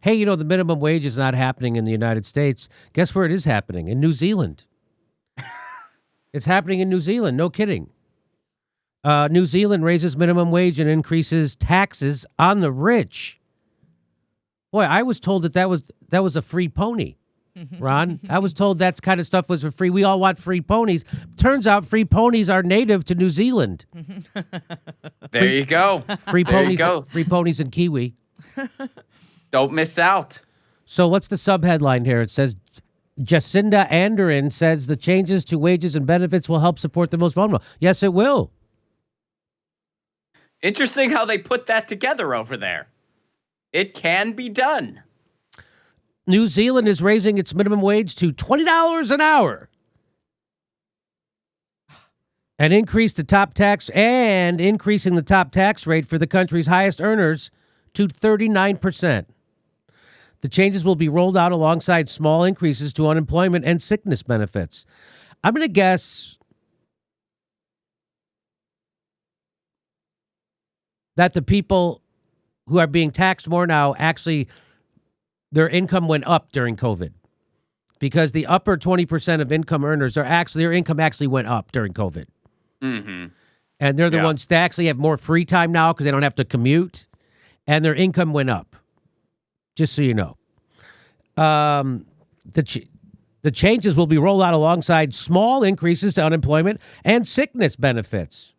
Hey, the minimum wage is not happening in the United States. Guess where it is happening? In New Zealand. It's happening in New Zealand. No kidding. New Zealand raises minimum wage and increases taxes on the rich. Boy, I was told that was a free pony, Ron. I was told that kind of stuff was for free. We all want free ponies. Turns out free ponies are native to New Zealand. There you go. Free ponies. Free ponies and kiwi. Don't miss out. So what's the subheadline here? It says, Jacinda Ardern says the changes to wages and benefits will help support the most vulnerable. Yes, it will. Interesting how they put that together over there. It can be done. New Zealand is raising its minimum wage to $20 an hour. And increasing the top tax rate for the country's highest earners to 39%. The changes will be rolled out alongside small increases to unemployment and sickness benefits. I'm going to guess that the people who are being taxed more now, actually, their income went up during COVID. Because the upper 20% of income earners their income actually went up during COVID. Mm-hmm. And they're the ones that actually have more free time now because they don't have to commute. And their income went up. Just so you know. The changes will be rolled out alongside small increases to unemployment and sickness benefits.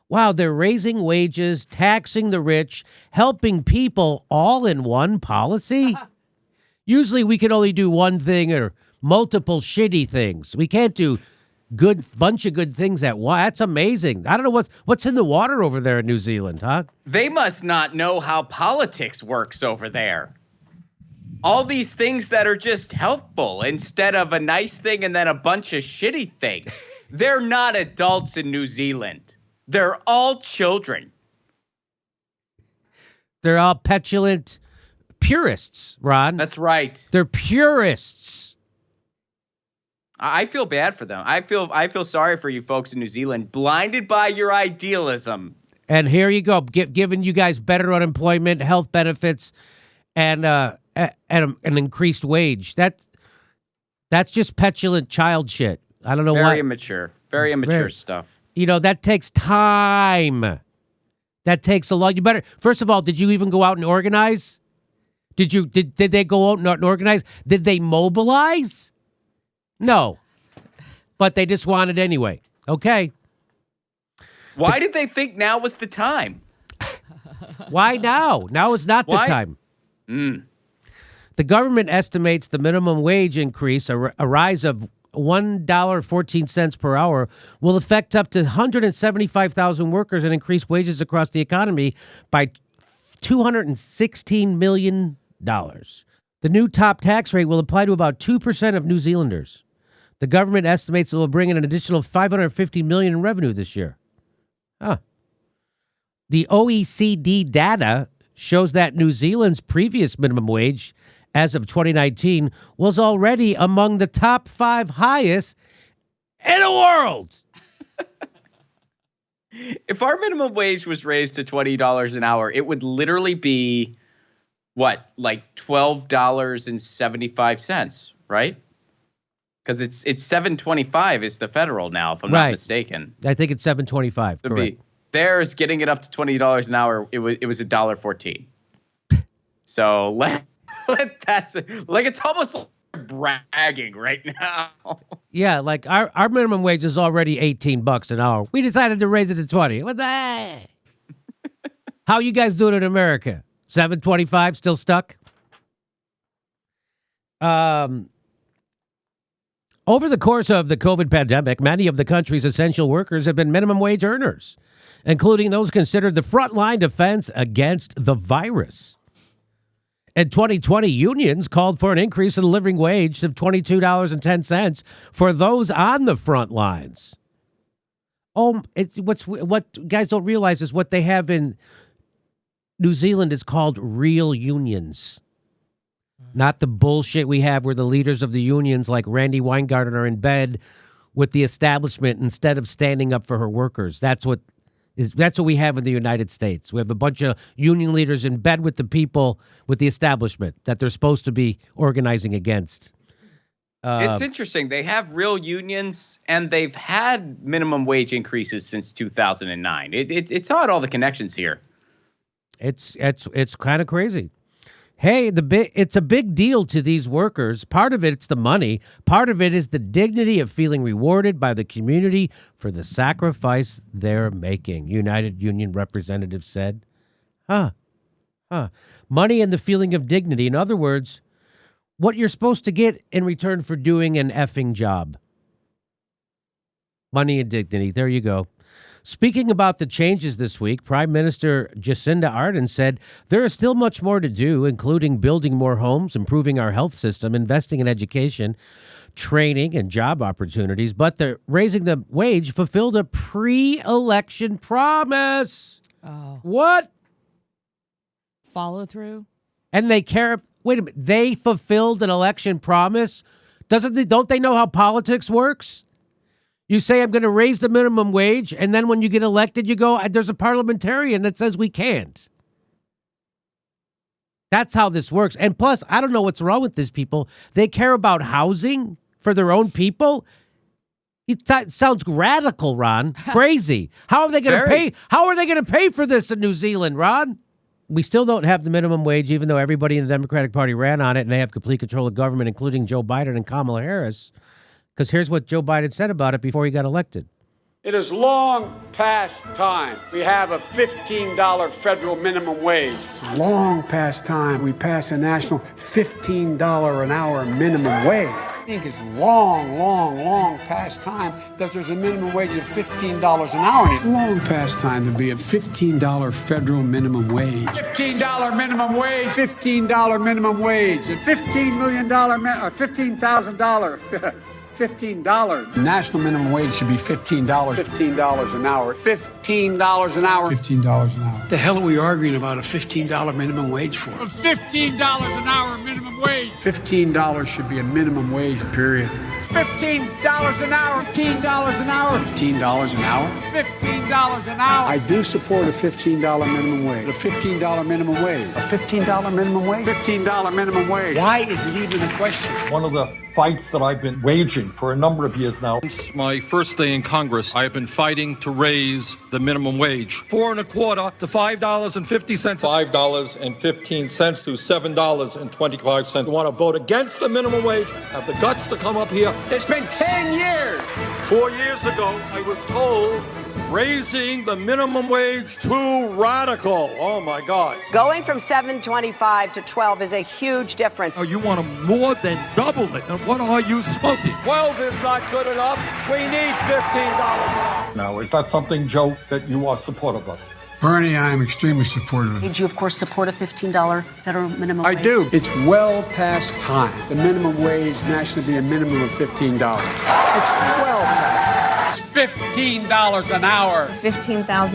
Wow, they're raising wages, taxing the rich, helping people all in one policy? Usually we can only do one thing or multiple shitty things. We can't do bunch of good things at once. That's amazing. I don't know what's in the water over there in New Zealand, huh? They must not know how politics works over there. All these things that are just helpful instead of a nice thing and then a bunch of shitty things. They're not adults in New Zealand. They're all children. They're all petulant purists, Ron. That's right. They're purists. I feel bad for them. I feel sorry for you folks in New Zealand, blinded by your idealism. And here you go, giving you guys better unemployment, health benefits, and an increased wage. That's just petulant child shit. I don't know why. Very immature stuff. That takes time. That takes a lot. First of all, did you even go out and organize? Did they go out and organize? Did they mobilize? No. But they just wanted anyway. Okay. Why did they think now was the time? Why now? Now is not the time. The government estimates the minimum wage increase, a rise of $1.14 per hour, will affect up to 175,000 workers and increase wages across the economy by $216 million. The new top tax rate will apply to about 2% of New Zealanders. The government estimates it will bring in an additional $550 million in revenue this year. The OECD data shows that New Zealand's previous minimum wage, as of 2019, was already among the top 5 highest in the world. If our minimum wage was raised to $20 an hour, it would literally be, like $12.75, right? Because it's $7.25 is the federal now, if I'm not mistaken. I think it's $7.25. Correct. Theirs getting it up to $20 an hour. It was $1.14. So that's like it's almost like bragging right now. Yeah, like our minimum wage is already $18 an hour. We decided to raise it to 20. What the? How you guys doing in America? $7.25 still stuck? Over the course of the COVID pandemic, many of the country's essential workers have been minimum wage earners, including those considered the frontline defense against the virus. In 2020, unions called for an increase in the living wage of $22.10 for those on the front lines. What guys don't realize is what they have in New Zealand is called real unions. Not the bullshit we have where the leaders of the unions like Randy Weingarten are in bed with the establishment instead of standing up for her workers. That's what That's what we have in the United States. We have a bunch of union leaders in bed with the people, with the establishment that they're supposed to be organizing against. It's interesting. They have real unions, and they've had minimum wage increases since 2009. It's odd, all the connections here. It's kind of crazy. Hey, it's a big deal to these workers. Part of it's the money. Part of it is the dignity of feeling rewarded by the community for the sacrifice they're making, United Union representative said. Money and the feeling of dignity. In other words, what you're supposed to get in return for doing an effing job. Money and dignity. There you go. Speaking about the changes this week, Prime Minister Jacinda Ardern said there is still much more to do, including building more homes, improving our health system, investing in education, training, and job opportunities. But the raising the wage fulfilled a pre-election promise. Oh. What? Follow through? And they care. Wait a minute. They fulfilled an election promise? Don't they know how politics works? You say, I'm going to raise the minimum wage, and then when you get elected, you go, there's a parliamentarian that says we can't. That's how this works. And plus, I don't know what's wrong with these people. They care about housing for their own people. It sounds radical, Ron. Crazy. How are they going to pay? How are they going to pay for this in New Zealand, Ron? We still don't have the minimum wage, even though everybody in the Democratic Party ran on it, and they have complete control of government, including Joe Biden and Kamala Harris. Because here's what Joe Biden said about it before he got elected. It is long past time we have a $15 federal minimum wage. It's long past time we pass a national $15 an hour minimum wage. I think it's long past time that there's a minimum wage of $15 an hour. It's long past time to be a $15 federal minimum wage. $15 minimum wage. $15 minimum wage. And $15 million, $15,000. $15. National minimum wage should be $15. $15 an hour. $15 an hour. $15 an hour. The hell are we arguing about a $15 minimum wage for? A $15 an hour minimum wage. $15 should be a minimum wage, period. $15 an hour. $15 an hour. $15 an hour? $15 an hour. I do support a $15 minimum wage. A $15 minimum wage. A $15 minimum wage? $15 minimum wage. Why is it even a question? One of the fights that I've been waging for a number of years now. Since my first day in Congress, I have been fighting to raise the minimum wage. $4.25 to $5.50. $5.15 to $7.25. You want to vote against the minimum wage? Have the guts to come up here. It's been 10 years. 4 years ago, I was told raising the minimum wage too radical. Oh my God. Going from $7.25 to $12 is a huge difference. Oh, you want to more than double it. And what are you smoking? 12 is not good enough. We need $15 an hour. Now, is that something, Joe, that you are supportive of? Bernie, I am extremely supportive of it. Did you, of course, support a $15 federal minimum wage? I do. It's well past time. The minimum wage nationally be a minimum of $15. It's well past. It's $15 an hour. $15 an hour.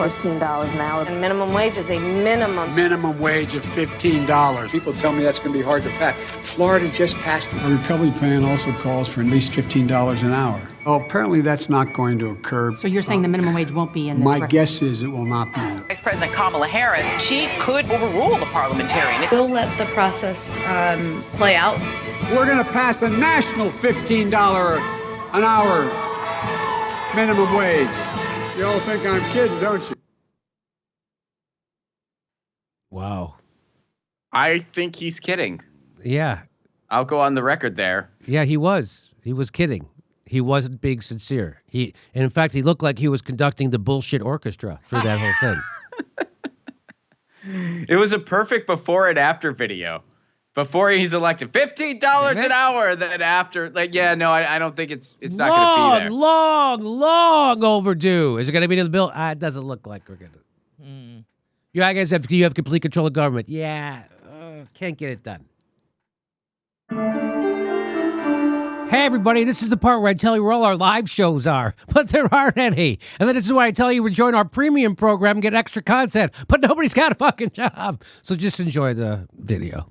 $15 an hour. And minimum wage is a minimum. Minimum wage of $15. People tell me that's going to be hard to pass. Florida just passed it. The recovery plan also calls for at least $15 an hour. Well, apparently that's not going to occur. So you're saying the minimum wage won't be in this? My guess is it will not be. Vice President Kamala Harris, she could overrule the parliamentarian. We'll let the process play out. We're going to pass a national $15 an hour minimum wage. You all think I'm kidding, don't you? Wow. I think he's kidding. Yeah. I'll go on the record there. Yeah, he was. He was kidding. He wasn't being sincere. And in fact, he looked like he was conducting the bullshit orchestra through that whole thing. It was a perfect before and after video. Before he's elected, $15 an hour. Then after, I don't think it's not going to be there. Long overdue. Is it going to be in the bill? It doesn't look like we're going to. You guys you have complete control of government. Yeah, can't get it done. Hey, everybody, this is the part where I tell you where all our live shows are, but there aren't any. And then this is why I tell you to join our premium program and get extra content, but nobody's got a fucking job. So just enjoy the video.